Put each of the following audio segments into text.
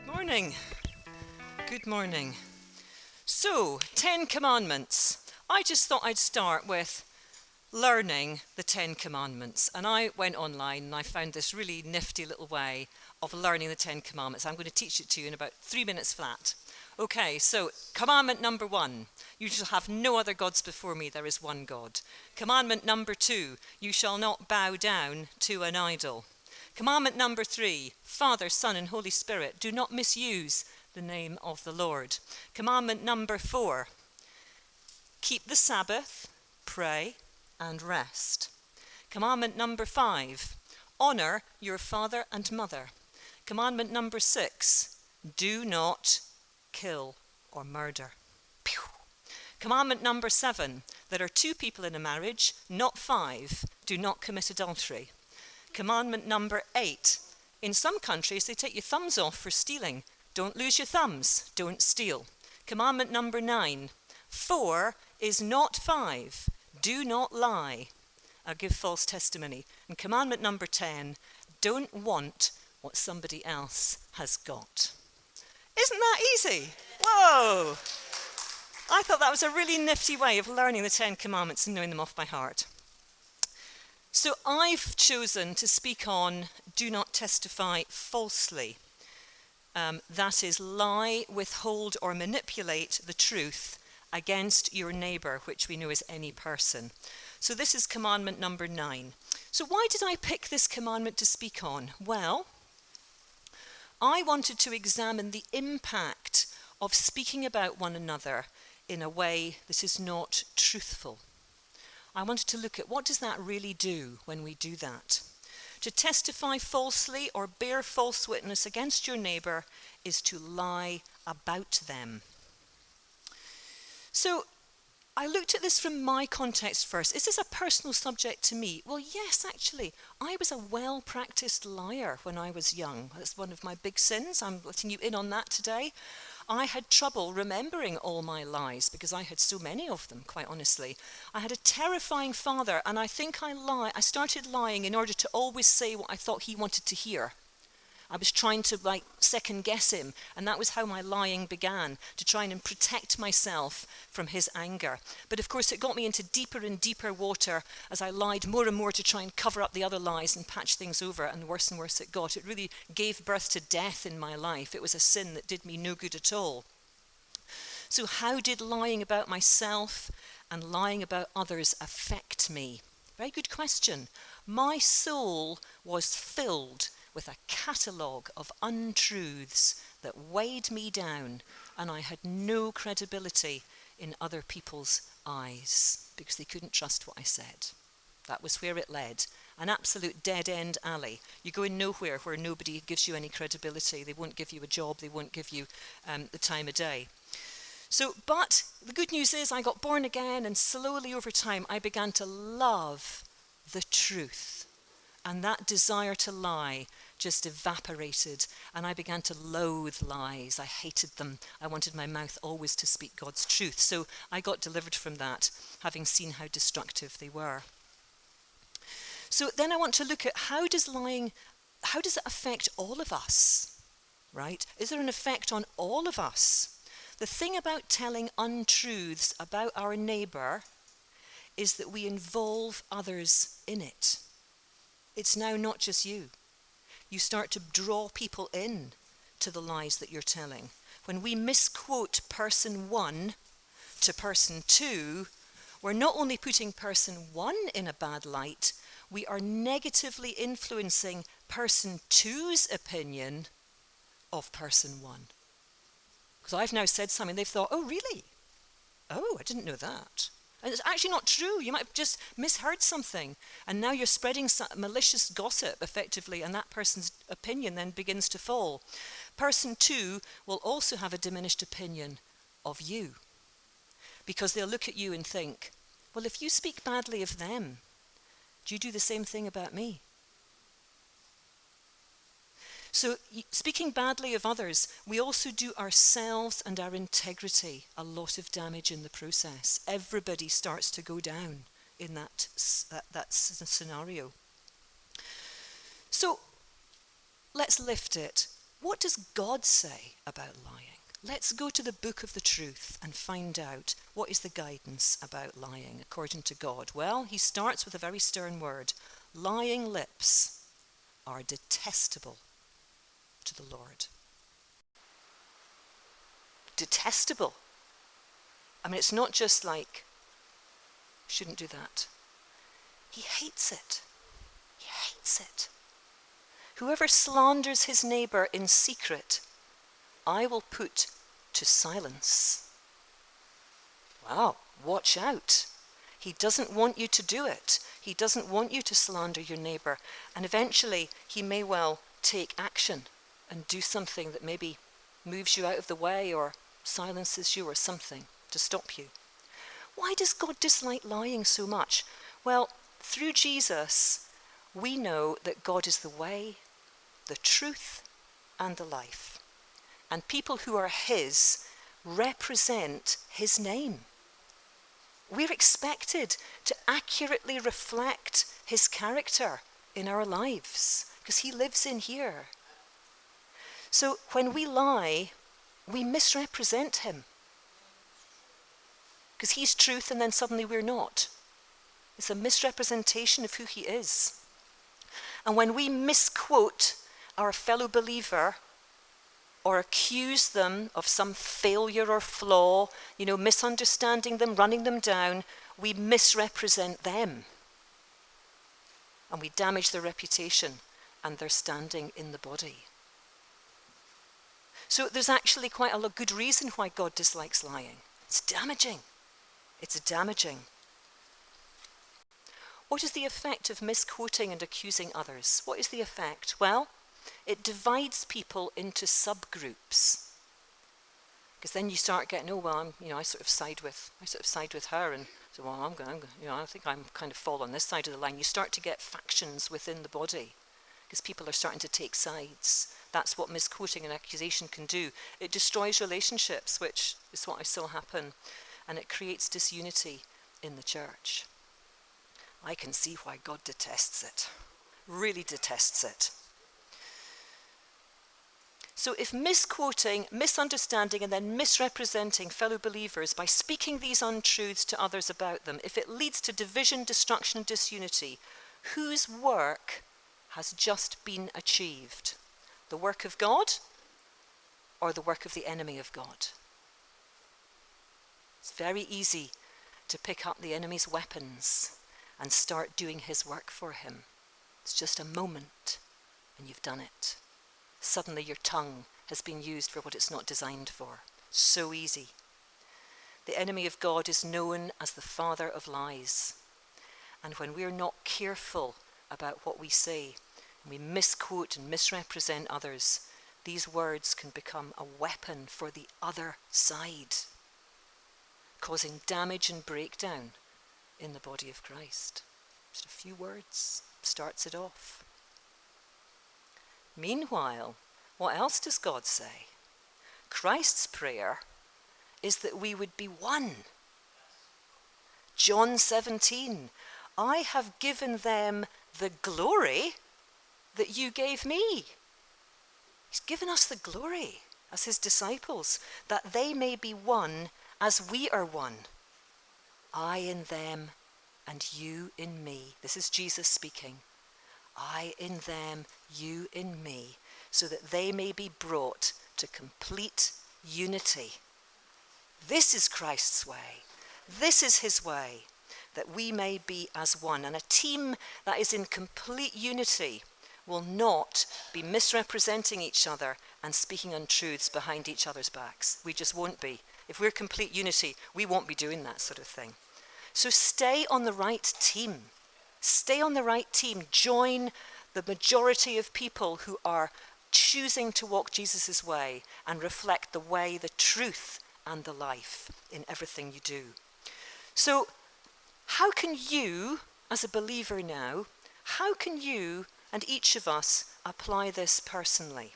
Morning. Good morning. So, 10 Commandments. I just thought I'd start with learning the 10 Commandments. And I went online and I found this really nifty little way of learning the 10 Commandments. I'm going to teach it to you in about 3 minutes flat. Okay, so commandment number 1, you shall have no other gods before me, there is one God. Commandment number 2, you shall not bow down to an idol. Commandment number 3, Father, Son, and Holy Spirit, do not misuse the name of the Lord. Commandment number 4, keep the Sabbath, pray, and rest. Commandment number 5, honor your father and mother. Commandment number 6, do not kill or murder. Pew. Commandment number 7, there are 2 people in a marriage, not 5, do not commit adultery. Commandment number 8, in some countries they take your thumbs off for stealing. Don't lose your thumbs, don't steal. Commandment number 9, 4 is not 5, do not lie or give false testimony. And commandment number 10, don't want what somebody else has got. Isn't that easy? Whoa! I thought that was a really nifty way of learning the 10 Commandments and knowing them off by heart. So I've chosen to speak on do not testify falsely. That is, lie, withhold, or manipulate the truth against your neighbour, which we know is any person. So this is commandment number 9. So why did I pick this commandment to speak on? Well, I wanted to examine the impact of speaking about one another in a way that is not truthful. I wanted to look at what does that really do when we do that. To testify falsely or bear false witness against your neighbour is to lie about them. So I looked at this from my context first. Is this a personal subject to me? Well, yes, actually. I was a well-practiced liar when I was young. That's one of my big sins. I'm letting you in on that today. I had trouble remembering all my lies because I had so many of them, quite honestly. I had a terrifying father, and I think I started lying in order to always say what I thought he wanted to hear. I was trying to second guess him, and that was how my lying began, to try and protect myself from his anger. But of course it got me into deeper and deeper water as I lied more and more to try and cover up the other lies and patch things over, and worse it got. It really gave birth to death in my life. It was a sin that did me no good at all. So how did lying about myself and lying about others affect me? Very good question. My soul was filled with a catalogue of untruths that weighed me down, and I had no credibility in other people's eyes because they couldn't trust what I said. That was where it led. An absolute dead-end alley. You go in nowhere where nobody gives you any credibility. They won't give you a job. They won't give you the time of day. But the good news is I got born again, and slowly over time I began to love the truth. And that desire to lie just evaporated, and I began to loathe lies. I hated them. I wanted my mouth always to speak God's truth. So I got delivered from that, having seen how destructive they were. So then I want to look at how does it affect all of us, right? Is there an effect on all of us? The thing about telling untruths about our neighbour is that we involve others in it. It's now not just you. You start to draw people in to the lies that you're telling. When we misquote person 1 to person 2, we're not only putting person 1 in a bad light, we are negatively influencing person 2's opinion of person 1. Because I've now said something, they've thought, oh, really? Oh, I didn't know that. And it's actually not true. You might have just misheard something. And now you're spreading malicious gossip, effectively, and that person's opinion then begins to fall. Person 2 will also have a diminished opinion of you. Because they'll look at you and think, well, if you speak badly of them, do you do the same thing about me? So speaking badly of others, we also do ourselves and our integrity a lot of damage in the process. Everybody starts to go down in that scenario. So let's lift it. what does God say about lying? Let's go to the book of the truth and find out what is the guidance about lying according to God. Well, he starts with a very stern word. Lying lips are detestable to the Lord. Detestable. I mean, it's not just like, shouldn't do that. He hates it. He hates it. Whoever slanders his neighbour in secret, I will put to silence. Wow, watch out. He doesn't want you to do it. He doesn't want you to slander your neighbour. And eventually, he may well take action and do something that maybe moves you out of the way or silences you or something to stop you. Why does God dislike lying so much? Well, through Jesus, we know that God is the way, the truth, and the life. And people who are his represent his name. We're expected to accurately reflect his character in our lives because he lives in here. So when we lie, we misrepresent him because he's truth and then suddenly we're not. It's a misrepresentation of who he is. And when we misquote our fellow believer or accuse them of some failure or flaw, misunderstanding them, running them down, we misrepresent them. And we damage their reputation and their standing in the body. So there's actually quite a good reason why God dislikes lying. It's damaging. It's damaging. What is the effect of misquoting and accusing others? What is the effect? Well, it divides people into subgroups. Because then you start getting, I sort of side with her, and so I think I'm kind of fall on this side of the line. You start to get factions within the body because people are starting to take sides. That's what misquoting and accusation can do. It destroys relationships, which is what I saw happen, and it creates disunity in the church. I can see why God detests it, really detests it. So if misquoting, misunderstanding, and then misrepresenting fellow believers by speaking these untruths to others about them, if it leads to division, destruction, and disunity, whose work has just been achieved? The work of God or the work of the enemy of God? It's very easy to pick up the enemy's weapons and start doing his work for him. It's just a moment and you've done it. Suddenly your tongue has been used for what it's not designed for. So easy. The enemy of God is known as the father of lies. And when we're not careful about what we say, and we misquote and misrepresent others, these words can become a weapon for the other side, causing damage and breakdown in the body of Christ. Just a few words starts it off. Meanwhile, what else does God say? Christ's prayer is that we would be one. John 17, I have given them the glory that you gave me. He's given us the glory as his disciples, that they may be one as we are one. I in them and you in me. This is Jesus speaking. I in them, you in me, so that they may be brought to complete unity. This is Christ's way. This is his way, that we may be as one. And a team that is in complete unity will not be misrepresenting each other and speaking untruths behind each other's backs. We just won't be. If we're complete unity, we won't be doing that sort of thing. So stay on the right team. Stay on the right team. Join the majority of people who are choosing to walk Jesus' way and reflect the way, the truth, and the life in everything you do. So how can you, as a believer now, how can you and each of us apply this personally?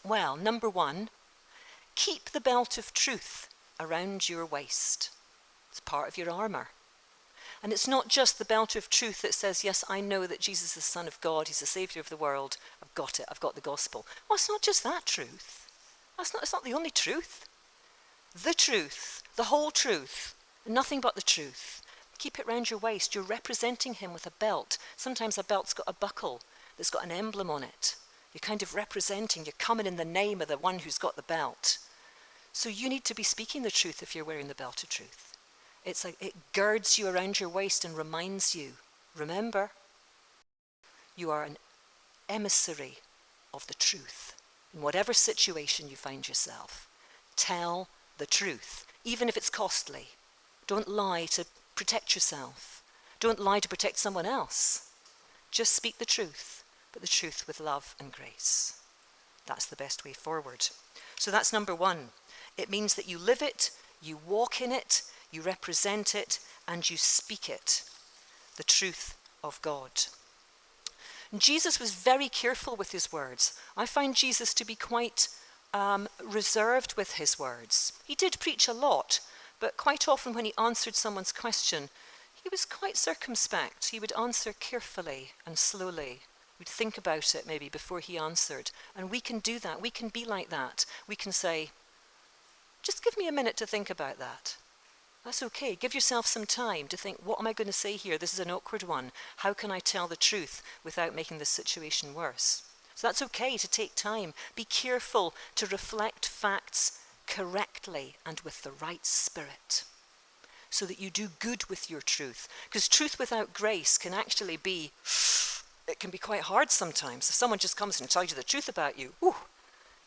Well, number one, keep the belt of truth around your waist. It's part of your armour. And it's not just the belt of truth that says, yes, I know that Jesus is the Son of God, he's the Saviour of the world, I've got it, I've got the gospel. Well, it's not just that truth. It's not the only truth. The truth, the whole truth, nothing but the truth. Keep it round your waist. You're representing him with a belt. Sometimes a belt's got a buckle that's got an emblem on it. You're kind of representing, you're coming in the name of the one who's got the belt. So you need to be speaking the truth if you're wearing the belt of truth. It's like it girds you around your waist and reminds you, remember, you are an emissary of the truth. In whatever situation you find yourself, tell the truth, even if it's costly. Don't lie to protect yourself. Don't lie to protect someone else. Just speak the truth, but the truth with love and grace. That's the best way forward. So that's number one. It means that you live it, you walk in it, you represent it, and you speak it. The truth of God. And Jesus was very careful with his words. I find Jesus to be quite reserved with his words. He did preach a lot, but quite often when he answered someone's question, he was quite circumspect. He would answer carefully and slowly. He'd think about it maybe before he answered. And we can do that. We can be like that. We can say, just give me a minute to think about that. That's okay. Give yourself some time to think, what am I going to say here? This is an awkward one. How can I tell the truth without making this situation worse? So that's okay to take time. Be careful to reflect facts correctly and with the right spirit, so that you do good with your truth. Because truth without grace can actually be, it can be quite hard sometimes. If someone just comes and tells you the truth about you,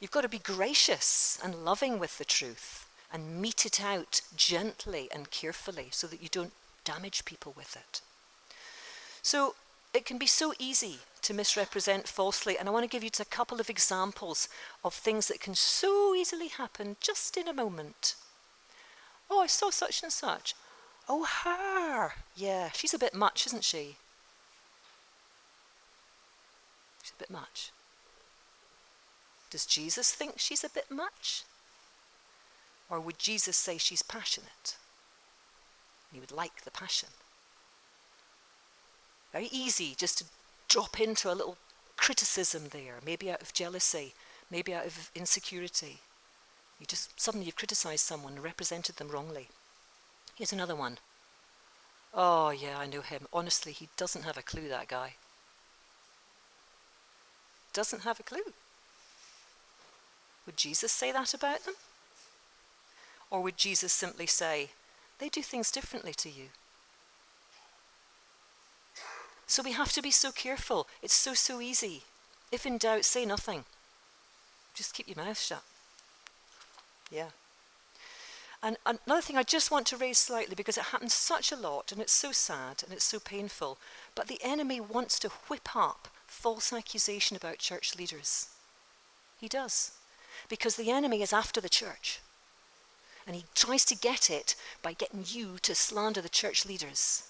you've got to be gracious and loving with the truth and mete it out gently and carefully so that you don't damage people with it. So it can be so easy to misrepresent falsely, and I want to give you just a couple of examples of things that can so easily happen just in a moment. Oh, I saw such and such. Oh, her. Yeah, she's a bit much, isn't she? She's a bit much. Does Jesus think she's a bit much? Or would Jesus say she's passionate? He would like the passion. Very easy just to drop into a little criticism there, maybe out of jealousy, maybe out of insecurity. Suddenly you've criticized someone and represented them wrongly. Here's another one. Oh yeah, I know him. Honestly, he doesn't have a clue, that guy. Doesn't have a clue. Would Jesus say that about them? Or would Jesus simply say, they do things differently to you? So we have to be so careful. It's so easy. If in doubt, say nothing. Just keep your mouth shut. Yeah. And another thing I just want to raise slightly, because it happens such a lot, and it's so sad, and it's so painful, but the enemy wants to whip up false accusation about church leaders. He does. Because the enemy is after the church. And he tries to get it by getting you to slander the church leaders.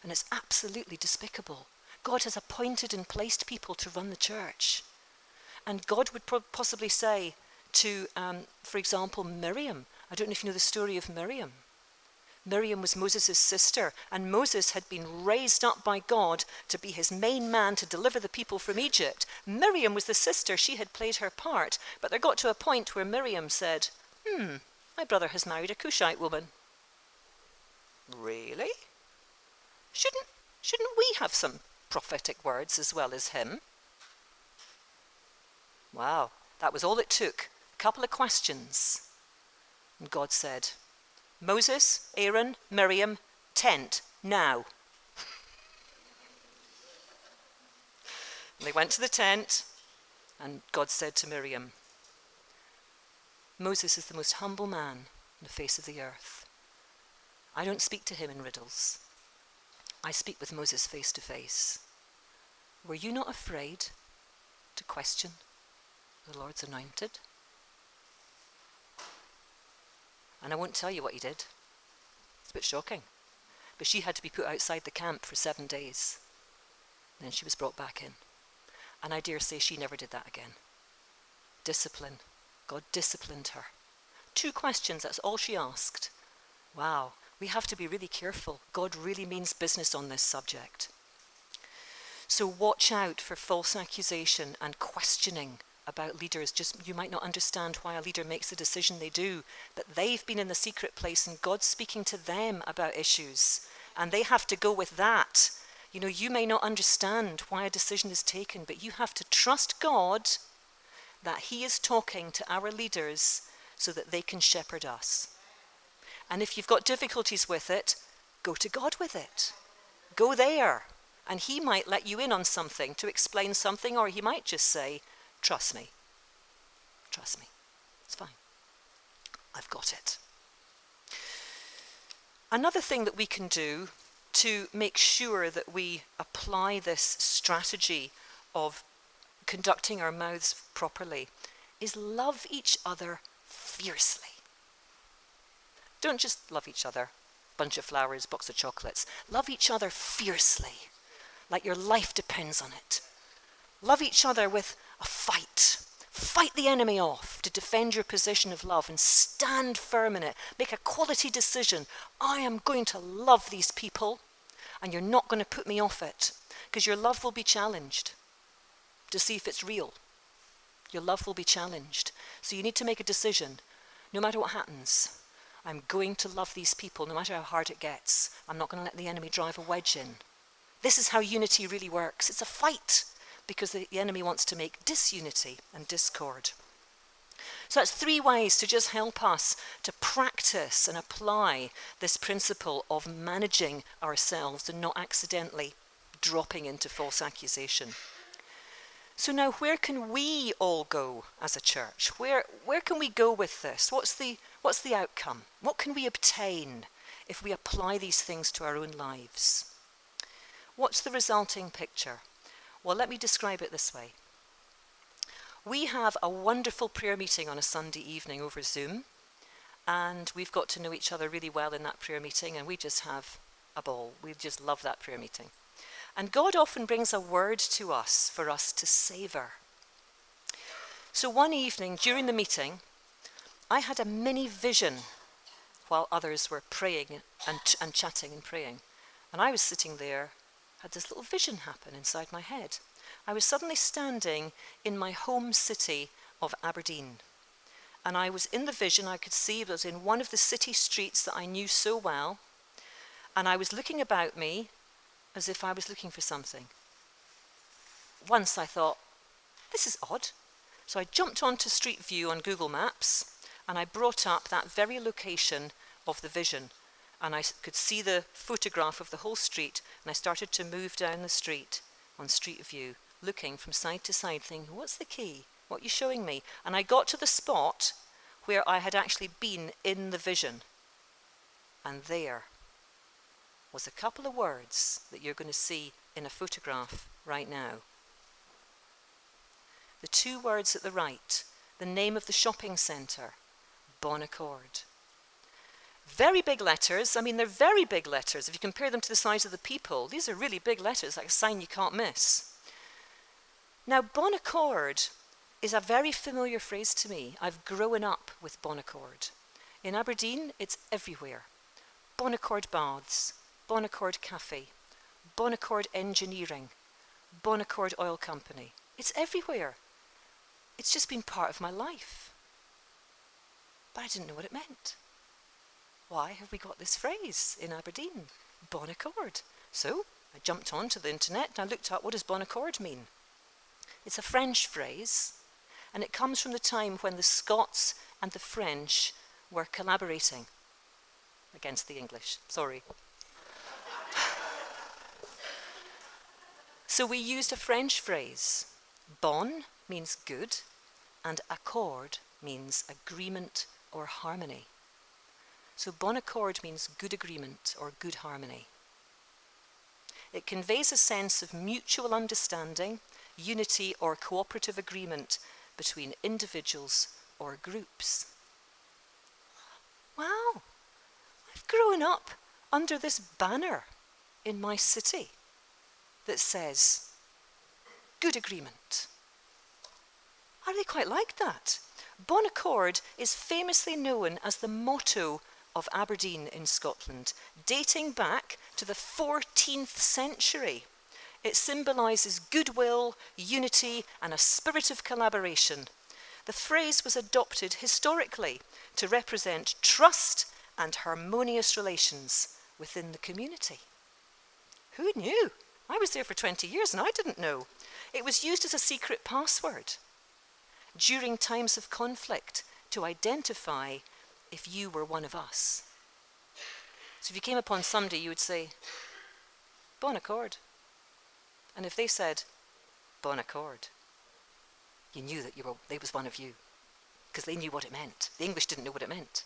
And it's absolutely despicable. God has appointed and placed people to run the church. And God would possibly say to, for example, Miriam. I don't know if you know the story of Miriam. Miriam was Moses' sister, and Moses had been raised up by God to be his main man to deliver the people from Egypt. Miriam was the sister. She had played her part. But there got to a point where Miriam said, my brother has married a Cushite woman. Really? Shouldn't we have some prophetic words as well as him? Wow, that was all it took. A couple of questions. And God said, Moses, Aaron, Miriam, tent, now. And they went to the tent, and God said to Miriam, Moses is the most humble man on the face of the earth. I don't speak to him in riddles. I speak with Moses face to face. Were you not afraid to question the Lord's anointed? And I won't tell you what he did. It's a bit shocking. But she had to be put outside the camp for 7 days. Then she was brought back in. And I dare say she never did that again. Discipline. God disciplined her. 2 questions, that's all she asked. Wow, we have to be really careful. God really means business on this subject. So watch out for false accusation and questioning about leaders. Just you might not understand why a leader makes the decision they do, but they've been in the secret place and God's speaking to them about issues, and they have to go with that. You know, you may not understand why a decision is taken, but you have to trust God that He is talking to our leaders so that they can shepherd us. And if you've got difficulties with it, go to God with it. Go there. And He might let you in on something to explain something, or He might just say, trust me. Trust me. It's fine. I've got it. Another thing that we can do to make sure that we apply this strategy of conducting our mouths properly is love each other fiercely. Don't just love each other, bunch of flowers, box of chocolates. Love each other fiercely, like your life depends on it. Love each other with a fight. Fight the enemy off to defend your position of love and stand firm in it. Make a quality decision. I am going to love these people, and you're not going to put me off it, because your love will be challenged to see if it's real. Your love will be challenged. So you need to make a decision. No matter what happens, I'm going to love these people no matter how hard it gets. I'm not going to let the enemy drive a wedge in. This is how unity really works. It's a fight, because the enemy wants to make disunity and discord. So that's 3 ways to just help us to practice and apply this principle of managing ourselves and not accidentally dropping into false accusation. So now, where can we all go as a church? Where can we go with this? What's the outcome? What can we obtain if we apply these things to our own lives? What's the resulting picture? Well, let me describe it this way. We have a wonderful prayer meeting on a Sunday evening over Zoom, and we've got to know each other really well in that prayer meeting, and we just have a ball. We just love that prayer meeting. And God often brings a word to us for us to savour. So one evening during the meeting, I had a mini vision while others were praying and chatting and praying. And I was sitting there, had this little vision happen inside my head. I was suddenly standing in my home city of Aberdeen. And I was in the vision, I could see it was in one of the city streets that I knew so well. And I was looking about me as if I was looking for something. Once I thought, this is odd. So I jumped onto Street View on Google Maps, and I brought up that very location of the vision. And I could see the photograph of the whole street, and I started to move down the street on Street View, looking from side to side, thinking, what's the key? What are you showing me? And I got to the spot where I had actually been in the vision. And there was a couple of words that you're going to see in a photograph right now. The 2 words at the right, the name of the shopping centre, Bon Accord. Very big letters. I mean, they're very big letters. If you compare them to the size of the people, these are really big letters, like a sign you can't miss. Now, Bon Accord is a very familiar phrase to me. I've grown up with Bon Accord. In Aberdeen, it's everywhere. Bon Accord Baths, Bon Accord Cafe, Bon Accord Engineering, Bon Accord Oil Company. It's everywhere. It's just been part of my life. But I didn't know what it meant. Why have we got this phrase in Aberdeen? Bon Accord. So I jumped onto the internet and I looked up, what does Bon Accord mean? It's a French phrase, and it comes from the time when the Scots and the French were collaborating against the English. Sorry. So we used a French phrase. Bon means good, and accord means agreement or harmony. So bon accord means good agreement or good harmony. It conveys a sense of mutual understanding, unity or cooperative agreement between individuals or groups. Wow, I've grown up under this banner in my city that says, good agreement. I really quite like that. Bon Accord is famously known as the motto of Aberdeen in Scotland, dating back to the 14th century. It symbolises goodwill, unity, and a spirit of collaboration. The phrase was adopted historically to represent trust and harmonious relations within the community. Who knew? I was there for 20 years and I didn't know. It was used as a secret password during times of conflict to identify if you were one of us. So if you came upon somebody, you would say, bon accord. And if they said, bon accord, you knew that they was one of you, because they knew what it meant. The English didn't know what it meant.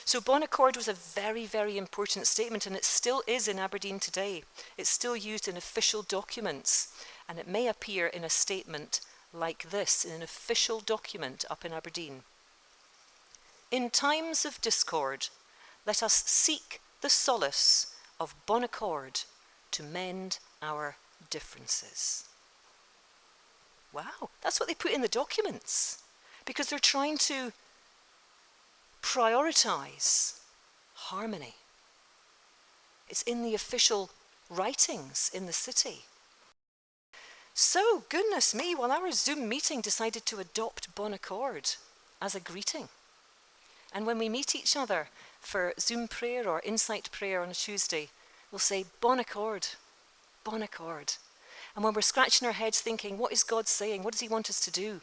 So bon accord was a very, very important statement, and it still is in Aberdeen today. It's still used in official documents, and it may appear in a statement like this, in an official document up in Aberdeen. In times of discord, let us seek the solace of bon accord to mend our differences. Wow, that's what they put in the documents, because they're trying to prioritize harmony. It's in the official writings in the city. So, goodness me, well, our Zoom meeting decided to adopt bon accord as a greeting. And when we meet each other for Zoom prayer or insight prayer on a Tuesday, we'll say bon accord, bon accord. And when we're scratching our heads thinking, what is God saying? What does he want us to do?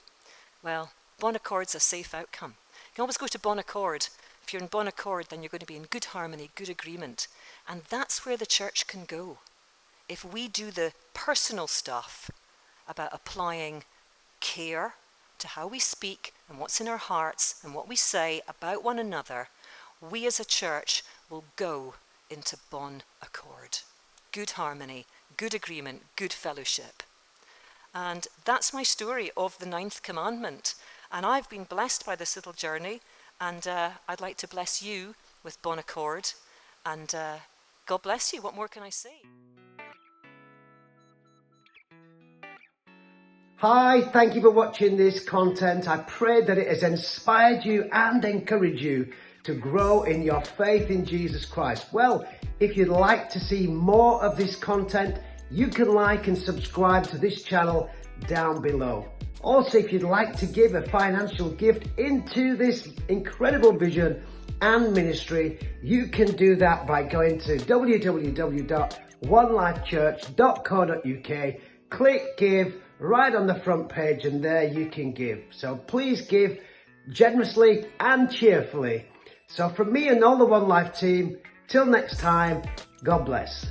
Well, bon accord's a safe outcome. You can always go to bon accord. If you're in bon accord, then you're going to be in good harmony, good agreement. And that's where the church can go. If we do the personal stuff about applying care to how we speak and what's in our hearts and what we say about one another, we as a church will go into bon accord. Good harmony, good agreement, good fellowship. And that's my story of the 9th commandment. And I've been blessed by this little journey, and I'd like to bless you with bon accord. And God bless you. What more can I say? Hi, thank you for watching this content. I pray that it has inspired you and encouraged you to grow in your faith in Jesus Christ. Well, if you'd like to see more of this content, you can like and subscribe to this channel down below. Also, if you'd like to give a financial gift into this incredible vision and ministry, you can do that by going to www.onelifechurch.co.uk, click give right on the front page, and there you can give. So please give generously and cheerfully. So from me and all the One Life team, till next time, God bless.